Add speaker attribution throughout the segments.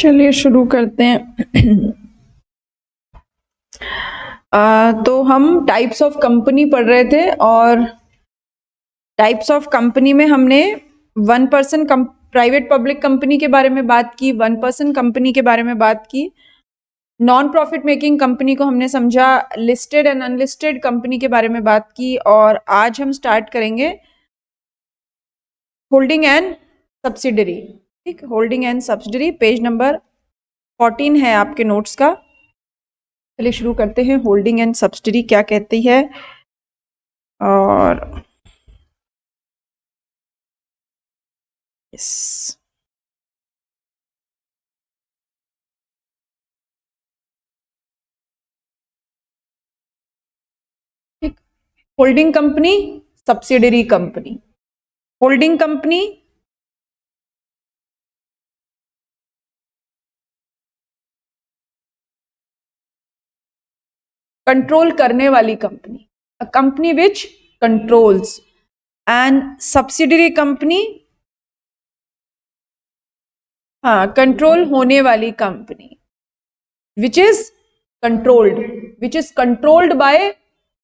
Speaker 1: चलिए शुरू करते हैं। तो हम टाइप्स ऑफ कंपनी पढ़ रहे थे और टाइप्स ऑफ कंपनी में हमने 1% प्राइवेट पब्लिक कंपनी के बारे में बात की, 1% कंपनी के बारे में बात की, नॉन प्रॉफिट मेकिंग कंपनी को हमने समझा, लिस्टेड एंड अनलिस्टेड कंपनी के बारे में बात की और आज हम स्टार्ट करेंगे होल्डिंग एंड सब्सिडरी। ठीक, holding and subsidiary, page number 14 है आपके नोट्स का। चलिए शुरू करते हैं। होल्डिंग एंड सब्सिडरी क्या कहती है और यस, ठीक, holding company, subsidiary company. Holding company control करने वाली company, a company which controls, and subsidiary company, हाँ, कंट्रोल होने वाली company, which is controlled by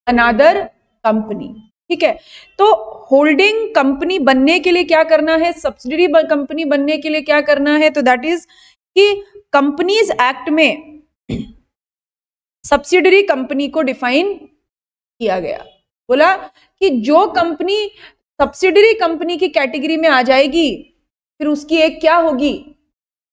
Speaker 1: another company. ठीक है, तो होल्डिंग कंपनी बनने के लिए क्या करना है, सब्सिडरी कंपनी बनने के लिए क्या करना है, तो दैट इज कि कंपनीज एक्ट में सब्सिडरी कंपनी को डिफाइन किया गया। बोला कि जो कंपनी सब्सिडरी कंपनी की कैटेगरी में आ जाएगी फिर उसकी एक क्या होगी,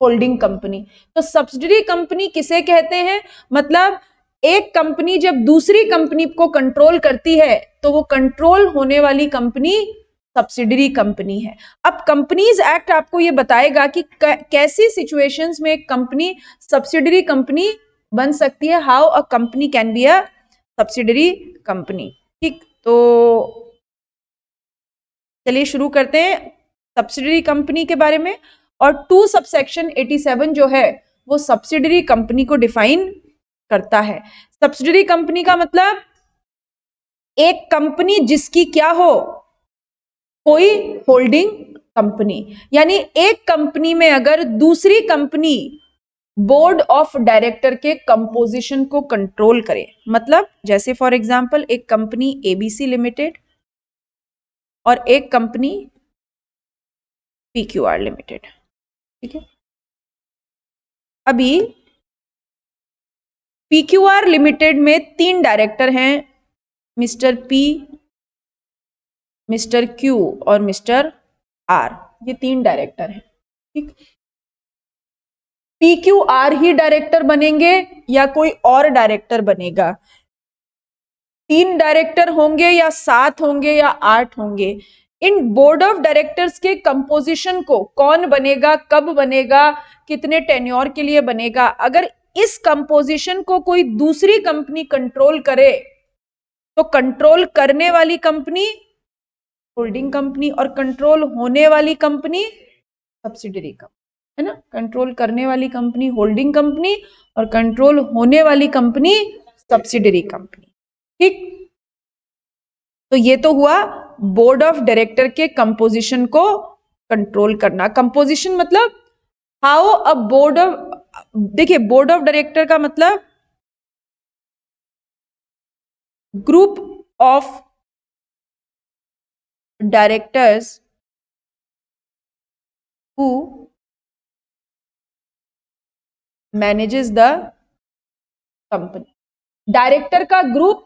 Speaker 1: होल्डिंग कंपनी। तो सब्सिडरी कंपनी किसे कहते हैं, मतलब एक कंपनी जब दूसरी कंपनी को कंट्रोल करती है तो वो कंट्रोल होने वाली कंपनी सब्सिडरी कंपनी है। अब कंपनीज एक्ट आपको ये बताएगा कि कैसी सिचुएशंस में एक कंपनी सब्सिडरी कंपनी बन सकती है, how a company can be a subsidiary company. ठीक, तो चलिए शुरू करते हैं सब्सिडरी कंपनी के बारे में। और 2 सबसेक्शन 87 जो है वो सब्सिडरी कंपनी को डिफाइन करता है। सब्सिडरी कंपनी का मतलब एक कंपनी जिसकी क्या हो, कोई होल्डिंग कंपनी, यानी एक कंपनी में अगर दूसरी कंपनी बोर्ड ऑफ डायरेक्टर के कंपोजिशन को कंट्रोल करे, मतलब जैसे फॉर एग्जांपल एक कंपनी एबीसी लिमिटेड और एक कंपनी पीक्यूआर लिमिटेड। ठीक है, अभी पीक्यूआर लिमिटेड में 3 डायरेक्टर हैं, मिस्टर पी, मिस्टर क्यू और मिस्टर आर, ये 3 डायरेक्टर हैं। ठीक, पीक्यूआर ही डायरेक्टर बनेंगे या कोई और डायरेक्टर बनेगा, 3 डायरेक्टर होंगे या 7 होंगे या 8 होंगे, इन बोर्ड ऑफ डायरेक्टर्स के कंपोजिशन को कौन बनेगा, कब बनेगा, कितने टेन्योर के लिए बनेगा, अगर इस कंपोजिशन को कोई दूसरी कंपनी कंट्रोल करे तो कंट्रोल करने वाली कंपनी होल्डिंग कंपनी और कंट्रोल होने वाली कंपनी सब्सिडरी कंपनी, है ना। कंट्रोल करने वाली कंपनी होल्डिंग कंपनी और कंट्रोल होने वाली कंपनी सब्सिडरी कंपनी। ठीक, तो ये तो हुआ बोर्ड ऑफ डायरेक्टर के कंपोजिशन को कंट्रोल करना। कंपोजिशन मतलब हाउ अ बोर्ड ऑफ, देखिए बोर्ड ऑफ डायरेक्टर का मतलब group of directors who manages the company. Director का ग्रुप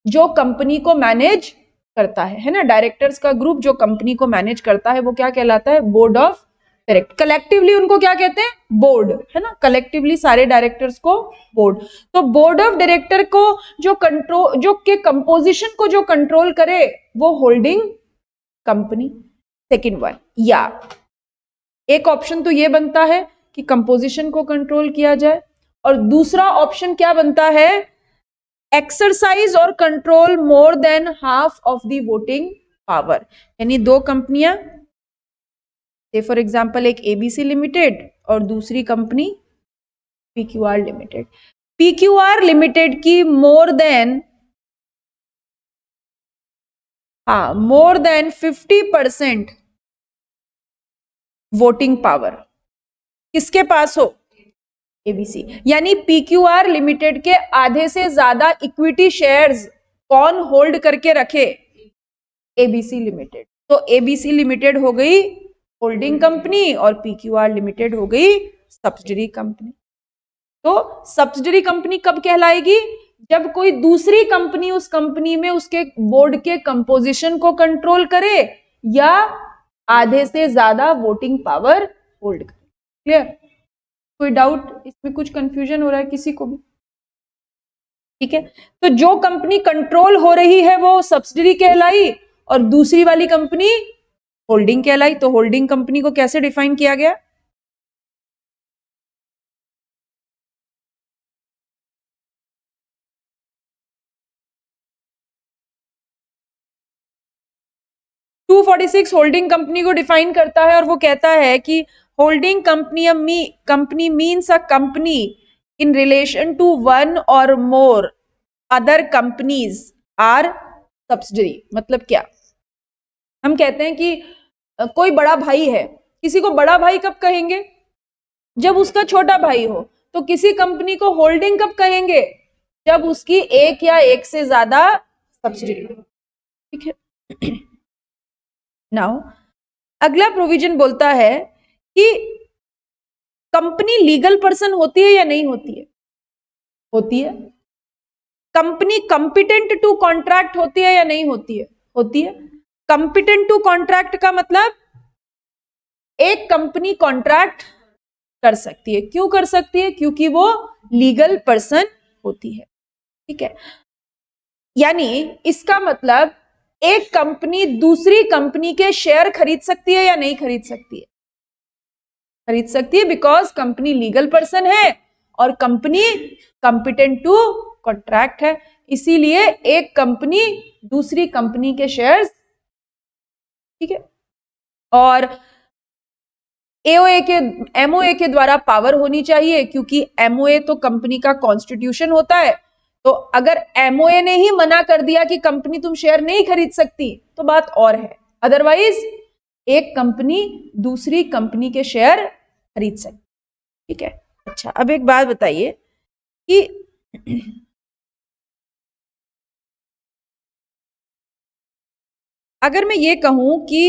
Speaker 1: जो कंपनी को मैनेज करता है ना, डायरेक्टर्स का ग्रुप जो कंपनी को मैनेज करता है वो क्या कहलाता है, बोर्ड ऑफ डायरेक्टर। कलेक्टिवली उनको क्या कहते हैं, बोर्ड, है ना, कलेक्टिवली सारे डायरेक्टर्स को बोर्ड। तो बोर्ड ऑफ डायरेक्टर को जो कंट्रोल, जो के कंपोजिशन को जो कंट्रोल करे वो होल्डिंग कंपनी। सेकंड वन, या एक ऑप्शन तो ये बनता है कि कंपोजिशन को कंट्रोल किया जाए और दूसरा ऑप्शन क्या बनता है, एक्सरसाइज और control more than half of the voting power. यानी 2 कंपनियां, फॉर एग्जांपल एक एबीसी लिमिटेड और दूसरी company PQR limited. PQR limited की मोर देन 50% वोटिंग पावर किसके पास हो, एबीसी। यानी पीक्यूआर लिमिटेड के आधे से ज्यादा इक्विटी शेयर्स कौन होल्ड करके रखे? ABC limited. तो एबीसी लिमिटेड हो गई होल्डिंग कंपनी और पीक्यूआर लिमिटेड हो गई सब्सिडरी कंपनी। तो सब्सिडरी कंपनी कब कहलाएगी? जब कोई दूसरी कंपनी उस कंपनी में उसके बोर्ड के कंपोजिशन को कंट्रोल करे या आधे से ज्यादा वोटिंग पावर होल्ड करे। क्लियर? कोई डाउट इसमें? कुछ कंफ्यूजन हो रहा है किसी को भी? ठीक है, तो जो कंपनी कंट्रोल हो रही है वो सब्सिडरी कहलाई और दूसरी वाली कंपनी होल्डिंग कहलाई। तो होल्डिंग कंपनी को कैसे डिफाइन किया गया? टू 246 होल्डिंग कंपनी को डिफाइन करता है और वो कहता है कि holding company means a company in relation to one और more other companies are subsidiary. मतलब क्या? हम कहते हैं कि कोई बड़ा भाई है, किसी को बड़ा भाई कब कहेंगे? जब उसका छोटा भाई हो। तो किसी कंपनी को होल्डिंग कब कहेंगे? जब उसकी एक या एक से ज्यादा सब्सिडरी। ठीक है। नाउ अगला प्रोविजन बोलता है कि कंपनी लीगल पर्सन होती है या नहीं होती है? होती है। कंपनी कंपिटेंट टू कॉन्ट्रैक्ट होती है या नहीं होती है? होती है। कंपिटेंट टू कॉन्ट्रैक्ट का मतलब एक कंपनी कॉन्ट्रैक्ट कर सकती है। क्यों कर सकती है? क्योंकि वो लीगल पर्सन होती है। ठीक है, यानी इसका मतलब एक कंपनी दूसरी कंपनी के शेयर खरीद सकती है या नहीं खरीद सकती है? खरीद सकती है, बिकॉज कंपनी लीगल पर्सन है और कंपनी कंपिटेंट टू कॉन्ट्रैक्ट है। इसीलिए एक कंपनी दूसरी कंपनी के शेयर्स, ठीक है, और एमओए के द्वारा पावर होनी चाहिए, क्योंकि एमओए तो कंपनी का कॉन्स्टिट्यूशन होता है। तो अगर एमओए ने ही मना कर दिया कि कंपनी तुम शेयर नहीं खरीद सकती तो बात और है, अदरवाइज एक कंपनी दूसरी कंपनी के शेयर खरीद सकती। ठीक है। अच्छा, अब एक बात बताइए कि अगर मैं ये कहूं कि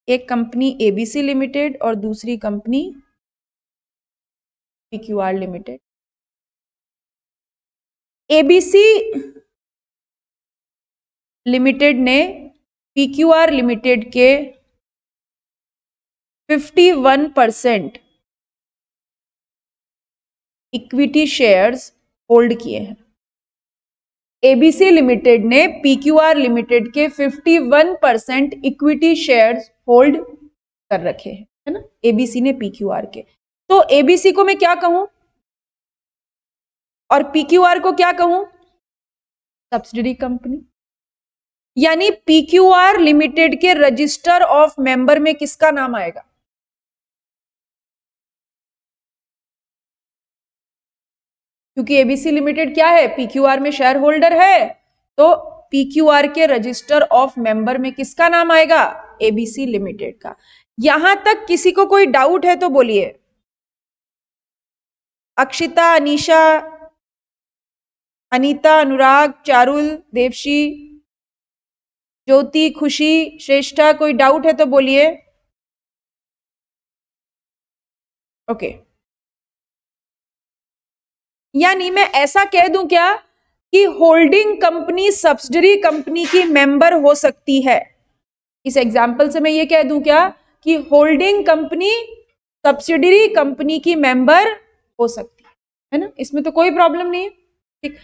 Speaker 1: एक कंपनी एबीसी लिमिटेड और दूसरी company PQR limited, ABC limited ने पीक्यूआर लिमिटेड के 51% इक्विटी शेयर्स होल्ड किए हैं। एबीसी लिमिटेड ने पीक्यूआर लिमिटेड के 51% इक्विटी शेयर्स होल्ड कर रखे हैं, है ना, एबीसी ने पीक्यूआर के। तो एबीसी को मैं क्या कहूं और पीक्यूआर को क्या कहूं? Subsidiary company. यानी पीक्यूआर लिमिटेड के रजिस्टर ऑफ मेंबर में किसका नाम आएगा? क्योंकि एबीसी लिमिटेड क्या है? पीक्यूआर में शेयर होल्डर है, तो पीक्यूआर के रजिस्टर ऑफ मेंबर में किसका नाम आएगा? एबीसी लिमिटेड का। यहां तक किसी को कोई डाउट है तो बोलिए। अक्षिता, अनीशा, अनीता, अनुराग, चारुल, देवशी, ज्योति, खुशी, श्रेष्ठा, कोई डाउट है तो बोलिए। ओके, यानी मैं ऐसा कह दूं क्या कि होल्डिंग कंपनी सब्सिडरी कंपनी की मेंबर हो सकती है? इस एग्जाम्पल से मैं ये कह दूं क्या कि होल्डिंग कंपनी सब्सिडरी कंपनी की मेंबर हो सकती है ना? इसमें तो कोई प्रॉब्लम नहीं है। ठीक,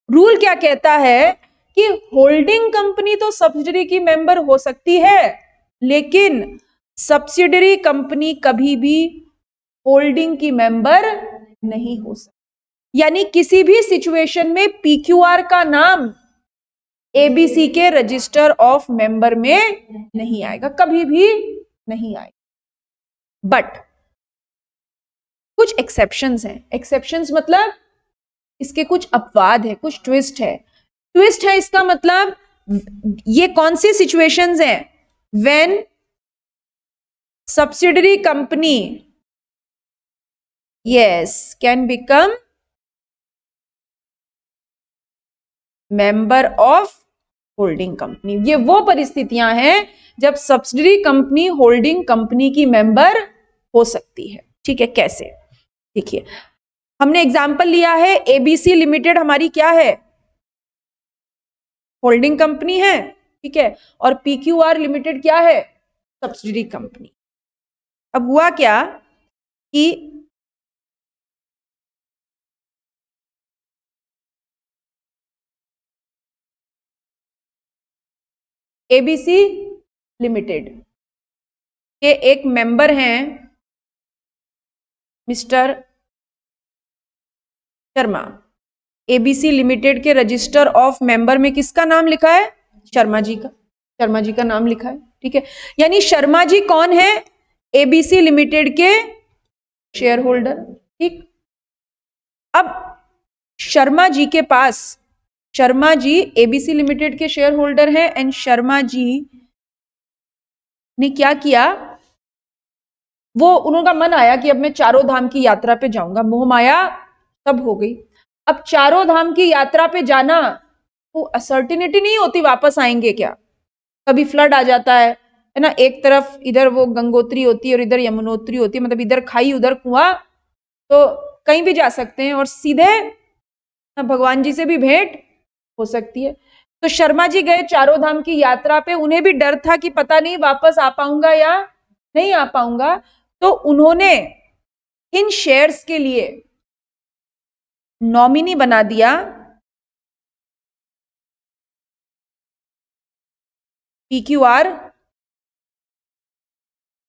Speaker 1: रूल क्या कहता है कि होल्डिंग कंपनी तो सब्सिडरी की मेंबर हो सकती है, लेकिन सब्सिडरी कंपनी कभी भी होल्डिंग की मेंबर नहीं हो सकती। यानी किसी भी सिचुएशन में पीक्यूआर का नाम एबीसी के रजिस्टर ऑफ मेंबर में नहीं आएगा, कभी भी नहीं आएगा। बट कुछ एक्सेप्शंस हैं। एक्सेप्शंस मतलब इसके कुछ अपवाद है, कुछ ट्विस्ट है। ट्विस्ट है इसका मतलब ये कौन सी सिचुएशंस हैं? When subsidiary company, yes, can become member of holding company. ये वो परिस्थितियां हैं जब सब्सिडरी कंपनी होल्डिंग कंपनी की मेंबर हो सकती है। ठीक है, कैसे? देखिए, हमने एग्जांपल लिया है, एबीसी लिमिटेड हमारी क्या है? होल्डिंग कंपनी है, ठीक है, और पीक्यूआर लिमिटेड क्या है? Subsidiary company. अब हुआ क्या कि एबीसी लिमिटेड के एक मेंबर हैं मिस्टर शर्मा। एबीसी लिमिटेड के रजिस्टर ऑफ मेंबर में किसका नाम लिखा है? शर्मा जी का। शर्मा जी का नाम लिखा है, ठीक है। यानी शर्मा जी कौन है? एबीसी लिमिटेड के शेयर होल्डर। ठीक, अब शर्मा जी के पास, शर्मा जी एबीसी लिमिटेड के शेयर होल्डर हैं एंड शर्मा जी ने क्या किया, वो उनका मन आया कि अब मैं चारों धाम की यात्रा पे जाऊंगा, मोह माया तब हो गई। अब चारों धाम की यात्रा पे जाना, वो असर्टिनिटी नहीं होती वापस आएंगे क्या, कभी फ्लड आ जाता है ना, एक तरफ इधर वो गंगोत्री होती है और इधर यमुनोत्री होती है, मतलब इधर खाई उधर कुआं, तो कहीं भी जा सकते हैं और सीधे भगवान जी से भी भेंट हो सकती है। तो शर्मा जी गए चारों धाम की यात्रा पे, उन्हें भी डर था कि पता नहीं वापस आ पाऊंगा या नहीं आ पाऊंगा, तो उन्होंने इन शेयर्स के लिए नॉमिनी बना दिया पीक्यूआर।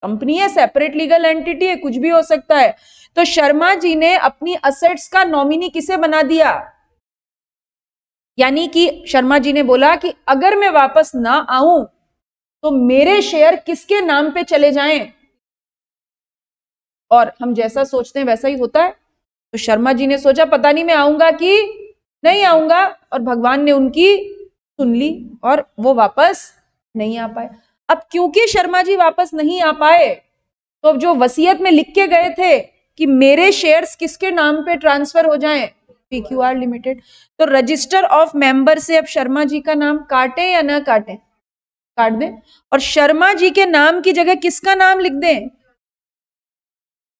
Speaker 1: कंपनी है, सेपरेट लीगल एंटिटी है, कुछ भी हो सकता है। तो शर्मा जी ने अपनी असेट्स का नॉमिनी किसे बना दिया? यानी कि शर्मा जी ने बोला कि अगर मैं वापस ना आऊं तो मेरे शेयर किसके नाम पे चले जाएं, और हम जैसा सोचते हैं वैसा ही होता है। तो शर्मा जी ने सोचा पता नहीं मैं आऊंगा कि नहीं आऊंगा, और भगवान ने उनकी सुन ली और वो वापस नहीं आ पाए। अब क्योंकि शर्मा जी वापस नहीं आ पाए, तो अब जो वसीयत में लिख के गए थे कि मेरे शेयर्स किसके नाम पे ट्रांसफर हो जाएं, पीक्यूआर लिमिटेड, तो रजिस्टर ऑफ मेंबर से अब शर्मा जी का नाम काटे या ना काटे? काट दें, और शर्मा जी के नाम की जगह किसका नाम लिख दें?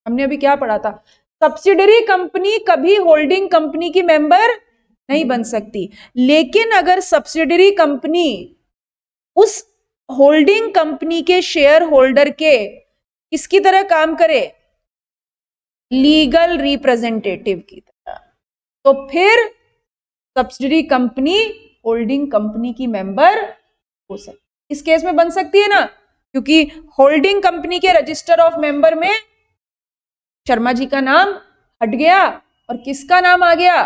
Speaker 1: हमने अभी क्या पढ़ा था, सब्सिडरी कंपनी कभी होल्डिंग कंपनी की मेंबर नहीं बन सकती, लेकिन अगर सब्सिडरी कंपनी उस होल्डिंग कंपनी के शेयर होल्डर के किसकी तरह काम करे? लीगल रिप्रेजेंटेटिव की तरह, तो फिर सब्सिडरी कंपनी होल्डिंग कंपनी की मेंबर हो सकती, इस केस में बन सकती है ना, क्योंकि होल्डिंग कंपनी के रजिस्टर ऑफ मेंबर में शर्मा जी का नाम हट गया और किसका नाम आ गया?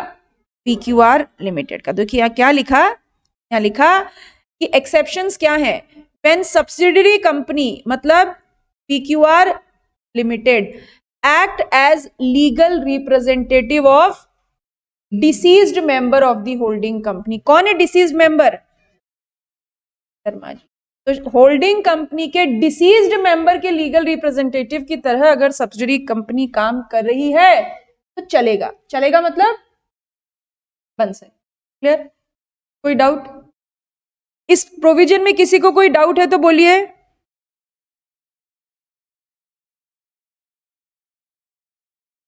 Speaker 1: पीक्यूआर लिमिटेड का। देखिए क्या लिखा, यहाँ लिखा कि एक्सेप्शंस क्या है, व्हेन सब्सिडरी कंपनी मतलब PQR limited act as legal representative of deceased member of the holding company. कौन है डिसीज्ड मेंबर? शर्मा जी। तो होल्डिंग कंपनी के डिसीज्ड मेंबर के लीगल रिप्रेजेंटेटिव की तरह अगर सब्सिडरी कंपनी काम कर रही है तो चलेगा। चलेगा मतलब बन सकता। क्लियर? कोई डाउट? इस प्रोविजन में किसी को कोई डाउट है तो बोलिए।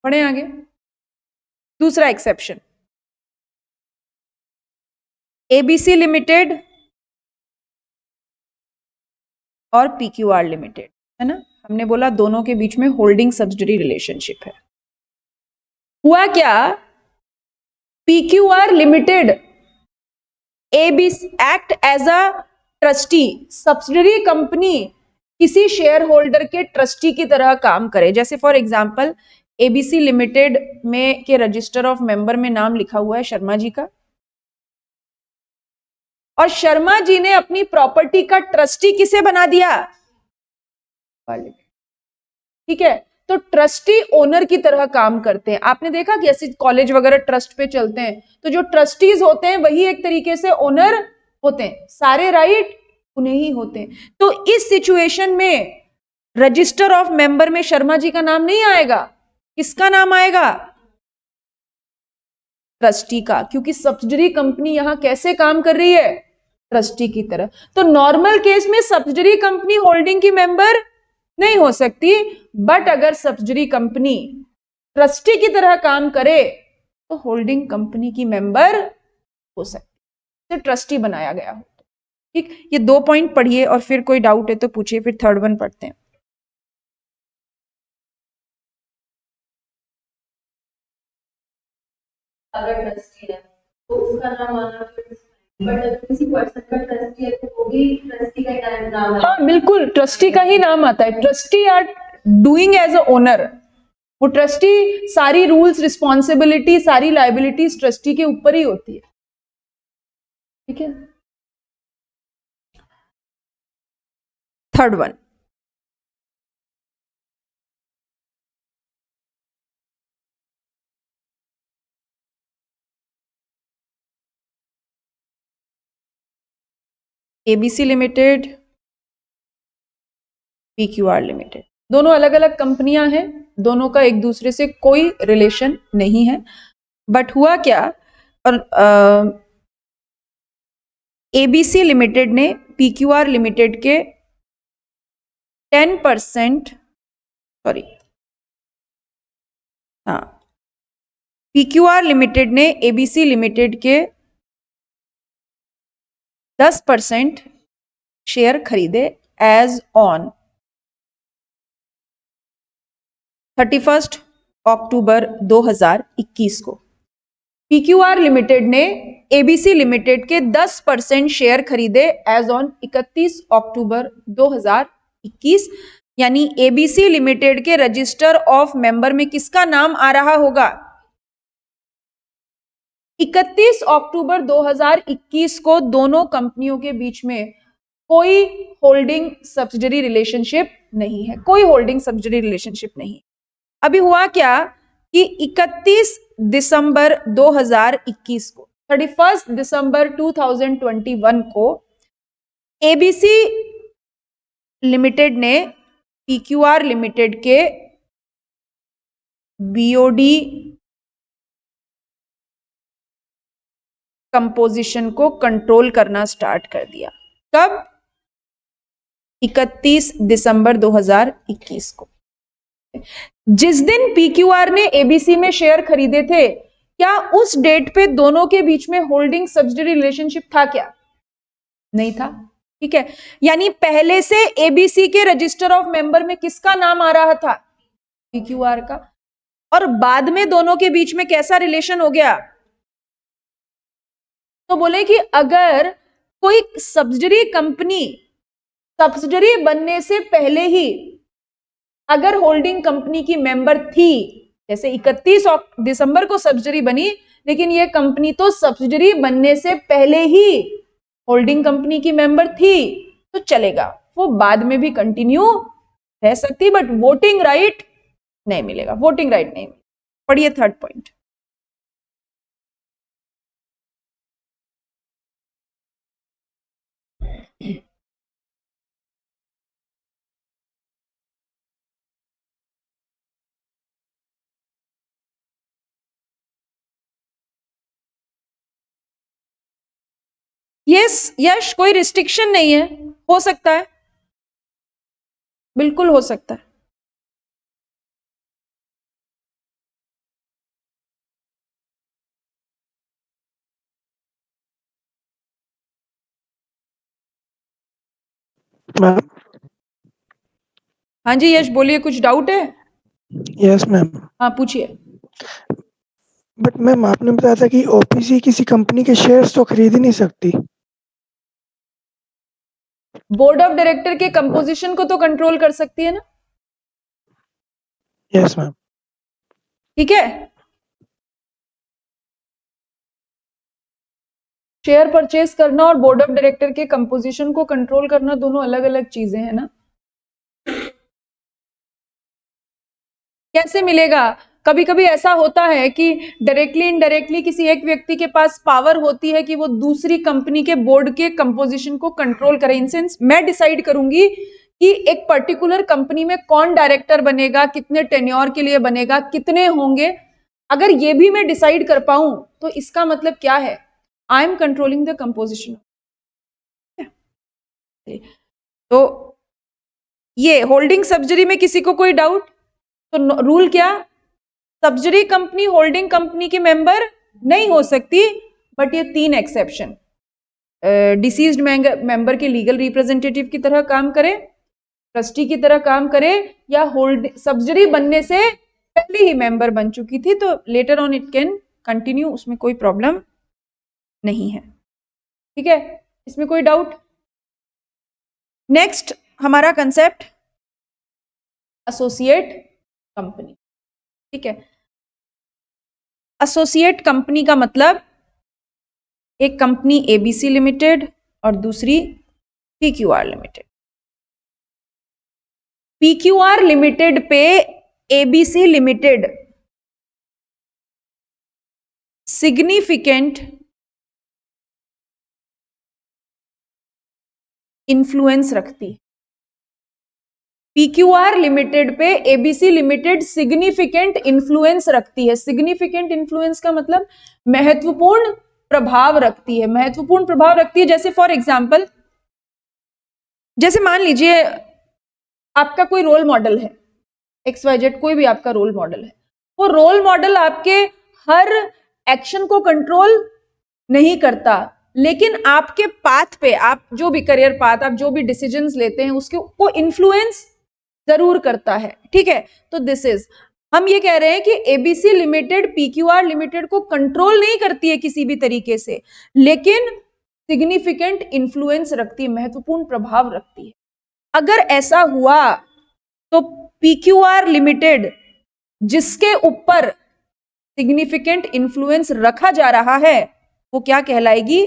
Speaker 1: पढ़े आगे। दूसरा एक्सेप्शन, एबीसी लिमिटेड और पीक्यूआर लिमिटेड, है ना, हमने बोला दोनों के बीच में होल्डिंग सब्सिडरी रिलेशनशिप है। हुआ क्या, PQR limited ABC act as a trustee, subsidiary company किसी शेयर होल्डर के ट्रस्टी की तरह काम करे। जैसे फॉर एग्जांपल एबीसी लिमिटेड में के रजिस्टर ऑफ मेंबर में नाम लिखा हुआ है शर्मा जी का, और शर्मा जी ने अपनी प्रॉपर्टी का ट्रस्टी किसे बना दिया? ठीक है, तो ट्रस्टी ओनर की तरह काम करते हैं। आपने देखा कि ऐसे कॉलेज वगैरह ट्रस्ट पे चलते हैं, तो जो ट्रस्टीज होते हैं वही एक तरीके से ओनर होते हैं, सारे राइट उन्हें ही होते हैं। तो इस सिचुएशन में रजिस्टर ऑफ मेंबर में शर्मा जी का नाम नहीं आएगा, किसका नाम आएगा? ट्रस्टी का, क्योंकि सब्सिडरी कंपनी यहां कैसे काम कर रही है? ट्रस्टी की तरह। तो नॉर्मल केस में सब्सिडरी कंपनी होल्डिंग की मेंबर नहीं हो सकती, बट अगर सब्सिडरी कंपनी ट्रस्टी की तरह काम करे तो होल्डिंग कंपनी की मेंबर हो सकती है, तो ट्रस्टी बनाया गया हो। ठीक, ये 2 पॉइंट पढ़िए और फिर कोई डाउट है तो पूछिए, फिर थर्ड वन पढ़ते हैं।
Speaker 2: अगर ट्रस्टी है तो उसका नाम आना, बट अगर किसी पर्सन का ट्रस्टी है तो वो भी ट्रस्टी का नाम है।
Speaker 1: हाँ बिल्कुल, ट्रस्टी का ही नाम आता है। Trustee are doing as a owner, वो ट्रस्टी सारी रूल्स, रिस्पॉन्सिबिलिटी, सारी लाइबिलिटीज ट्रस्टी के ऊपर ही होती है। ठीक है, third one, ABC limited, PQR limited, दोनों अलग अलग कंपनियां हैं, दोनों का एक दूसरे से कोई रिलेशन नहीं है। बट हुआ क्या, और एबीसी लिमिटेड ने पीक्यूआर लिमिटेड के 10%, सॉरी, हाँ, पीक्यूआर लिमिटेड ने एबीसी लिमिटेड के 10% शेयर खरीदे एज ऑन 31 अक्टूबर 2021 को। पीक्यूआर लिमिटेड ने एबीसी लिमिटेड के 10% शेयर खरीदे एज ऑन 31 अक्टूबर 2021, यानी एबीसी लिमिटेड के रजिस्टर ऑफ मेंबर में किसका नाम आ रहा होगा? 31 अक्टूबर 2021 को दोनों कंपनियों के बीच में कोई होल्डिंग सब्सिडरी रिलेशनशिप नहीं है, कोई होल्डिंग सब्सिडरी रिलेशनशिप नहीं। अभी हुआ क्या कि 31 दिसंबर 2021 को, 31 दिसंबर 2021 को एबीसी लिमिटेड ने पीक्यूआर लिमिटेड के बीओडी कंपोजिशन को कंट्रोल करना स्टार्ट कर दिया। कब? 31 दिसंबर 2021 को। जिस दिन पीक्यूआर ने एबीसी में शेयर खरीदे थे, क्या उस डेट पे दोनों के बीच में होल्डिंग सब्सिडरी रिलेशनशिप था क्या? नहीं था। ठीक है, यानी पहले से एबीसी के रजिस्टर ऑफ मेंबर में किसका नाम आ रहा था? पीक्यूआर का। और बाद में दोनों के बीच में कैसा रिलेशन हो गया? तो बोले कि अगर कोई सब्सिडरी कंपनी सब्सिडरी बनने से पहले ही अगर होल्डिंग कंपनी की मेंबर थी, जैसे 31 दिसंबर को सब्सिडरी बनी, लेकिन ये कंपनी तो सब्सिडरी बनने से पहले ही होल्डिंग कंपनी की मेंबर थी, तो चलेगा, वो बाद में भी कंटिन्यू रह सकती, बट वोटिंग राइट नहीं मिलेगा, वोटिंग राइट नहीं मिलेगा। पढ़िए थर्ड पॉइंट। यस यश, कोई रिस्ट्रिक्शन नहीं है, हो सकता है, बिल्कुल हो सकता है।
Speaker 3: मैम,
Speaker 1: हाँ जी यश बोलिए, कुछ डाउट है?
Speaker 3: Yes ma'am.
Speaker 1: हाँ पूछिए।
Speaker 3: बट मैम, आपने बताया था कि ओपीसी किसी कंपनी के शेयर्स तो खरीद ही नहीं सकती।
Speaker 1: बोर्ड ऑफ डायरेक्टर के कंपोजिशन को तो कंट्रोल कर सकती है ना?
Speaker 3: Yes ma'am.
Speaker 1: ठीक है, शेयर परचेज करना और बोर्ड ऑफ डायरेक्टर के कंपोजिशन को कंट्रोल करना दोनों अलग अलग चीजें हैं ना। कैसे मिलेगा? कभी कभी ऐसा होता है कि डायरेक्टली इनडायरेक्टली किसी एक व्यक्ति के पास पावर होती है कि वो दूसरी कंपनी के बोर्ड के कंपोजिशन को कंट्रोल करे। इन सेंस मैं डिसाइड करूंगी कि एक पर्टिकुलर कंपनी में कौन डायरेक्टर बनेगा, कितने टेन्योर के लिए बनेगा, कितने होंगे, अगर ये भी मैं डिसाइड कर पाऊं तो इसका मतलब क्या है, I am controlling the composition. तो ये होल्डिंग सब्सिडरी में किसी को कोई डाउट? तो रूल क्या, सब्सिडरी कंपनी होल्डिंग कंपनी की मेंबर नहीं हो सकती, बट ये 3 एक्सेप्शन, डिसीज्ड मेंबर के लीगल रिप्रेजेंटेटिव की तरह काम करे, ट्रस्टी की तरह काम करे, या होल्ड सब्सिडरी बनने से पहले ही मेंबर बन चुकी थी तो later on it can continue, उसमें कोई प्रॉब्लम नहीं है। ठीक है, इसमें कोई डाउट? नेक्स्ट हमारा कंसेप्ट एसोसिएट कंपनी। ठीक है, एसोसिएट कंपनी का मतलब एक कंपनी एबीसी लिमिटेड और दूसरी पीक्यूआर लिमिटेड। पीक्यूआर लिमिटेड पे एबीसी लिमिटेड सिग्निफिकेंट इन्फ्लुएंस रखती है। पीक्यूआर लिमिटेड पे एबीसी लिमिटेड सिग्निफिकेंट इन्फ्लुएंस रखती है। सिग्निफिकेंट इन्फ्लुएंस का मतलब महत्वपूर्ण प्रभाव रखती है, महत्वपूर्ण प्रभाव रखती है। जैसे फॉर एग्जाम्पल, जैसे मान लीजिए आपका कोई रोल मॉडल है, XYZ कोई भी आपका रोल मॉडल है, वो रोल मॉडल आपके हर एक्शन को कंट्रोल नहीं करता, लेकिन आपके पाथ पे, आप जो भी करियर पाथ, आप जो भी डिसीजंस लेते हैं उसके को इन्फ्लुएंस जरूर करता है। ठीक है, तो दिस इज, हम ये कह रहे हैं कि एबीसी लिमिटेड पीक्यूआर लिमिटेड को कंट्रोल नहीं करती है किसी भी तरीके से, लेकिन सिग्निफिकेंट इन्फ्लुएंस रखती है, महत्वपूर्ण प्रभाव रखती है। अगर ऐसा हुआ तो पीक्यूआर लिमिटेड जिसके ऊपर सिग्निफिकेंट इन्फ्लुएंस रखा जा रहा है वो क्या कहलाएगी?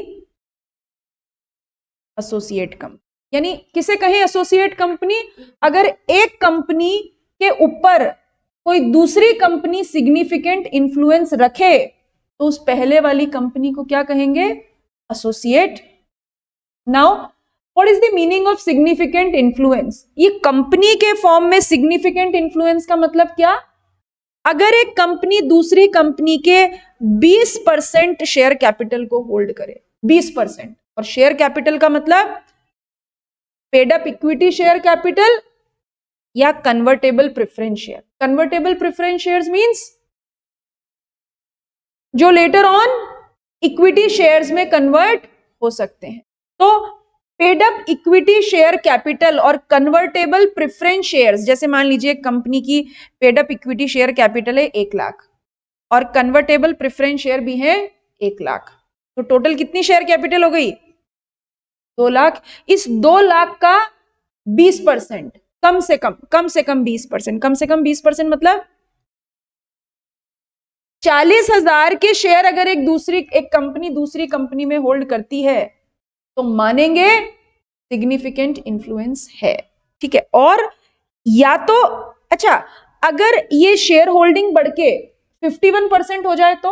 Speaker 1: Associate company. यानी किसे कहें एसोसिएट कंपनी? अगर एक कंपनी के ऊपर कोई दूसरी कंपनी सिग्निफिकेंट इन्फ्लुएंस रखे तो उस पहले वाली कंपनी को क्या कहेंगे? Associate. Now what is the meaning of significant influence? ये कंपनी के फॉर्म में सिग्निफिकेंट इन्फ्लुएंस का मतलब क्या? अगर एक कंपनी दूसरी कंपनी के 20% शेयर कैपिटल को होल्ड करे, 20%, और शेयर कैपिटल का मतलब paid up equity share capital या convertible preference share. Convertible preference shares means जो लेटर ऑन इक्विटी शेयर्स में कन्वर्ट हो सकते हैं। तो paid up equity share capital और कन्वर्टेबल प्रेफरेंस शेयर्स, जैसे मान लीजिए कंपनी की paid up equity share capital है 1 लाख और कन्वर्टेबल प्रेफरेंस शेयर भी है 1 लाख, तो टोटल कितनी शेयर कैपिटल हो गई? 2 लाख। इस 2 लाख का 20%, कम से कम 20%, कम से कम 20% मतलब 40,000 के शेयर अगर एक कंपनी दूसरी कंपनी में होल्ड करती है तो मानेंगे सिग्निफिकेंट इन्फ्लुएंस है। ठीक है, और या तो अच्छा, अगर ये शेयर होल्डिंग बढ़ के 51% हो जाए तो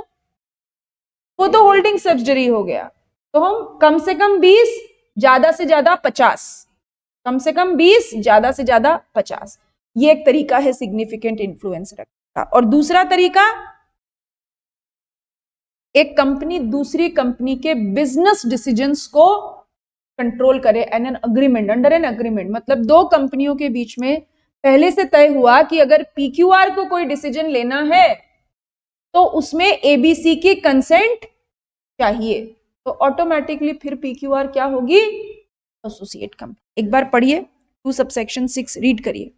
Speaker 1: वो तो होल्डिंग सब्सिडरी हो गया, तो हम कम से कम 20, ज्यादा से ज्यादा 50, कम से कम 20, ज्यादा से ज्यादा 50, ये एक तरीका है सिग्निफिकेंट इन्फ्लुएंस रखने का। और दूसरा तरीका, एक कंपनी दूसरी कंपनी के बिजनेस डिसीजंस को कंट्रोल करे an an agreement, under an agreement, मतलब दो कंपनियों के बीच में पहले से तय हुआ कि अगर पीक्यूआर को कोई डिसीजन लेना है तो उसमें एबीसी की कंसेंट चाहिए, तो ऑटोमेटिकली फिर पीक्यूआर क्या होगी? Associate company. एक बार पढ़िए 2 सबसेक्शन 6 रीड करिए।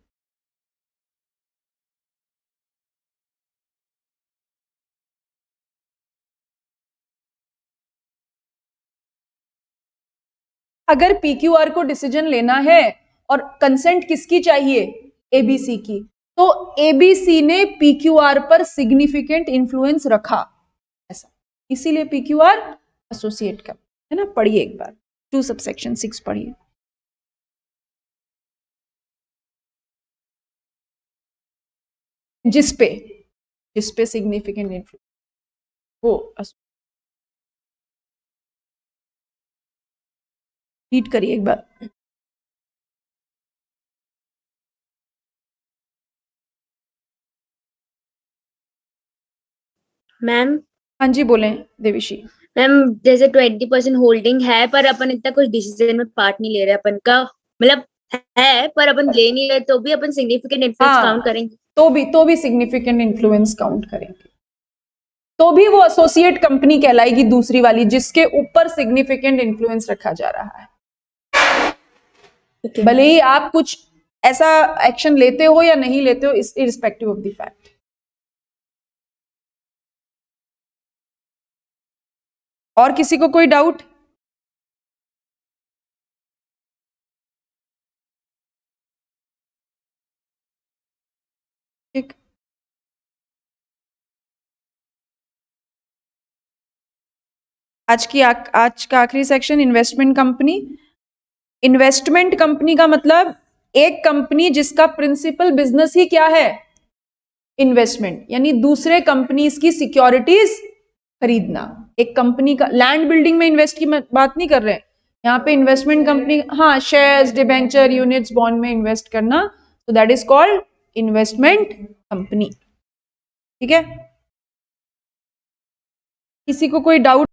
Speaker 1: अगर पीक्यूआर को डिसीजन लेना है और कंसेंट किसकी चाहिए? एबीसी की, तो एबीसी ने पीक्यूआर पर सिग्निफिकेंट इन्फ्लुएंस रखा, ऐसा, इसीलिए पीक्यूआर एसोसिएट का है ना। पढ़िए एक बार 2 सबसेक्शन 6 पढ़िए। जिसपे सिग्निफिकेंट इन्फ्लुएंस वो रीड करिए एक बार।
Speaker 4: मैम
Speaker 1: हाँ जी, बोलें देविशी।
Speaker 4: मैम जैसे 20% होल्डिंग है पर अपन इतना कुछ डिसीजन में पार्ट नहीं ले रहे, अपन का मतलब है पर अपन ले नहीं रहे, तो भी अपन सिग्निफिकेंट इन्फ्लुएंस काउंट
Speaker 1: हाँ,
Speaker 4: करेंगे।
Speaker 1: तो भी सिग्निफिकेंट इन्फ्लुएंस काउंट करेंगे, तो भी वो एसोसिएट कंपनी कहलाएगी दूसरी वाली जिसके ऊपर सिग्निफिकेंट इन्फ्लुएंस रखा जा रहा है।
Speaker 4: Okay,
Speaker 1: भले ही आप कुछ ऐसा एक्शन लेते हो या नहीं लेते हो, इस इरिस्पेक्टिव ऑफ द फैक्ट। और किसी को कोई डाउट? ठीक, आज का आखिरी section investment company. Investment company का मतलब एक कंपनी जिसका प्रिंसिपल बिजनेस ही क्या है? इन्वेस्टमेंट, यानी दूसरे कंपनीज की सिक्योरिटीज खरीदना। एक कंपनी का लैंड बिल्डिंग में इन्वेस्ट की बात नहीं कर रहे हैं यहाँ पे, इन्वेस्टमेंट कंपनी हाँ शेयर्स, डिबेंचर, यूनिट्स, बॉन्ड में इन्वेस्ट करना, तो that is called investment company. ठीक है, किसी को कोई डाउट?